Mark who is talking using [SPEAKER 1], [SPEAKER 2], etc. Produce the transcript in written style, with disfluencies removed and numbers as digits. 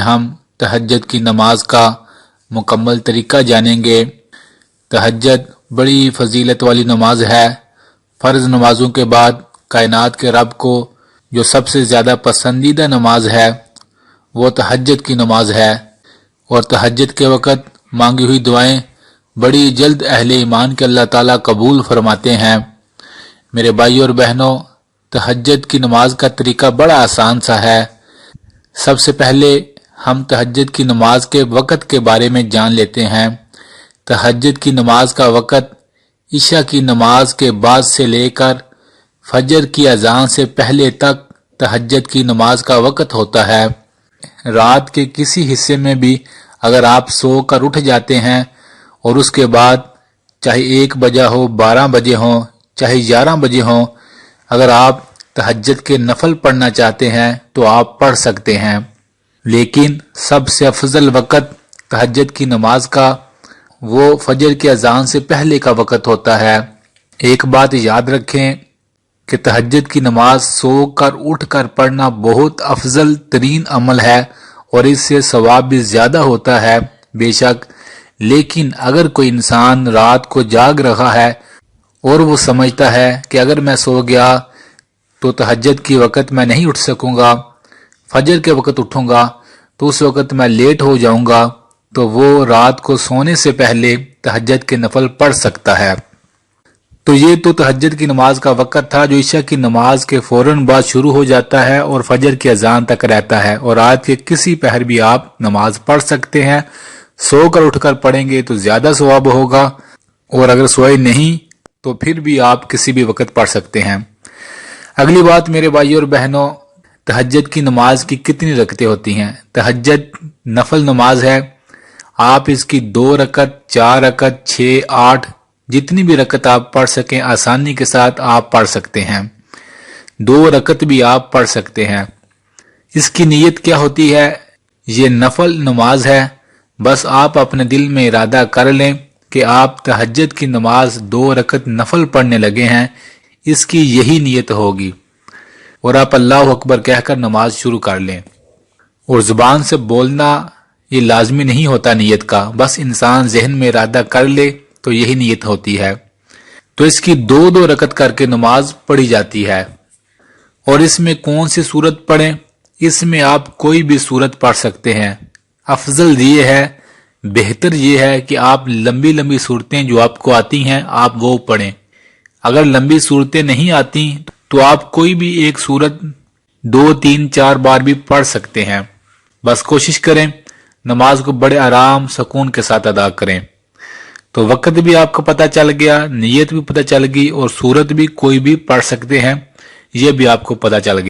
[SPEAKER 1] ہم تہجد کی نماز کا مکمل طریقہ جانیں گے۔ تہجد بڑی فضیلت والی نماز ہے۔ فرض نمازوں کے بعد کائنات کے رب کو جو سب سے زیادہ پسندیدہ نماز ہے وہ تہجد کی نماز ہے، اور تہجد کے وقت مانگی ہوئی دعائیں بڑی جلد اہل ایمان کے اللہ تعالیٰ قبول فرماتے ہیں۔ میرے بھائی اور بہنوں، تہجد کی نماز کا طریقہ بڑا آسان سا ہے۔ سب سے پہلے ہم تہجد کی نماز کے وقت کے بارے میں جان لیتے ہیں۔ تہجد کی نماز کا وقت عشاء کی نماز کے بعد سے لے کر فجر کی اذان سے پہلے تک تہجد کی نماز کا وقت ہوتا ہے۔ رات کے کسی حصے میں بھی اگر آپ سو کر اٹھ جاتے ہیں اور اس کے بعد چاہے 1 بجے ہو، 12 بجے ہو، چاہے 11 بجے ہو، اگر آپ تہجد کے نفل پڑھنا چاہتے ہیں تو آپ پڑھ سکتے ہیں، لیکن سب سے افضل وقت تہجد کی نماز کا وہ فجر کی اذان سے پہلے کا وقت ہوتا ہے۔ ایک بات یاد رکھیں کہ تہجد کی نماز سو کر اٹھ کر پڑھنا بہت افضل ترین عمل ہے اور اس سے ثواب بھی زیادہ ہوتا ہے بے شک، لیکن اگر کوئی انسان رات کو جاگ رہا ہے اور وہ سمجھتا ہے کہ اگر میں سو گیا تو تہجد کی وقت میں نہیں اٹھ سکوں گا، فجر کے وقت اٹھوں گا تو اس وقت میں لیٹ ہو جاؤں گا، تو وہ رات کو سونے سے پہلے تہجد کے نفل پڑھ سکتا ہے۔ تو یہ تو تہجد کی نماز کا وقت تھا جو عشاء کی نماز کے فوراً بعد شروع ہو جاتا ہے اور فجر کی اذان تک رہتا ہے، اور رات کے کسی پہر بھی آپ نماز پڑھ سکتے ہیں۔ سو کر اٹھ کر پڑھیں گے تو زیادہ ثواب ہوگا، اور اگر سوئے نہیں تو پھر بھی آپ کسی بھی وقت پڑھ سکتے ہیں۔ اگلی بات میرے بھائی اور بہنوں، تہجد کی نماز کی کتنی رکعتیں ہوتی ہیں؟ تہجد نفل نماز ہے، آپ اس کی 2 رکعت، 4 رکعت، 6، 8 جتنی بھی رکعت آپ پڑھ سکیں آسانی کے ساتھ آپ پڑھ سکتے ہیں۔ 2 رکعت بھی آپ پڑھ سکتے ہیں۔ اس کی نیت کیا ہوتی ہے؟ یہ نفل نماز ہے، بس آپ اپنے دل میں ارادہ کر لیں کہ آپ تہجد کی نماز 2 رکعت نفل پڑھنے لگے ہیں، اس کی یہی نیت ہوگی، اور آپ اللہ اکبر کہہ کر نماز شروع کر لیں۔ اور زبان سے بولنا یہ لازمی نہیں ہوتا نیت کا، بس انسان ذہن میں ارادہ کر لے تو یہی نیت ہوتی ہے۔ تو اس کی 2 رکعت کر کے نماز پڑھی جاتی ہے۔ اور اس میں کون سی سورت پڑھیں؟ اس میں آپ کوئی بھی سورت پڑھ سکتے ہیں۔ افضل یہ ہے، بہتر یہ ہے کہ آپ لمبی لمبی سورتیں جو آپ کو آتی ہیں آپ وہ پڑھیں۔ اگر لمبی سورتیں نہیں آتی تو آپ کوئی بھی ایک سورت 2، 3، 4 بار بھی پڑھ سکتے ہیں، بس کوشش کریں نماز کو بڑے آرام سکون کے ساتھ ادا کریں۔ تو وقت بھی آپ کو پتہ چل گیا، نیت بھی پتہ چل گئی، اور سورت بھی کوئی بھی پڑھ سکتے ہیں یہ بھی آپ کو پتہ چل گیا۔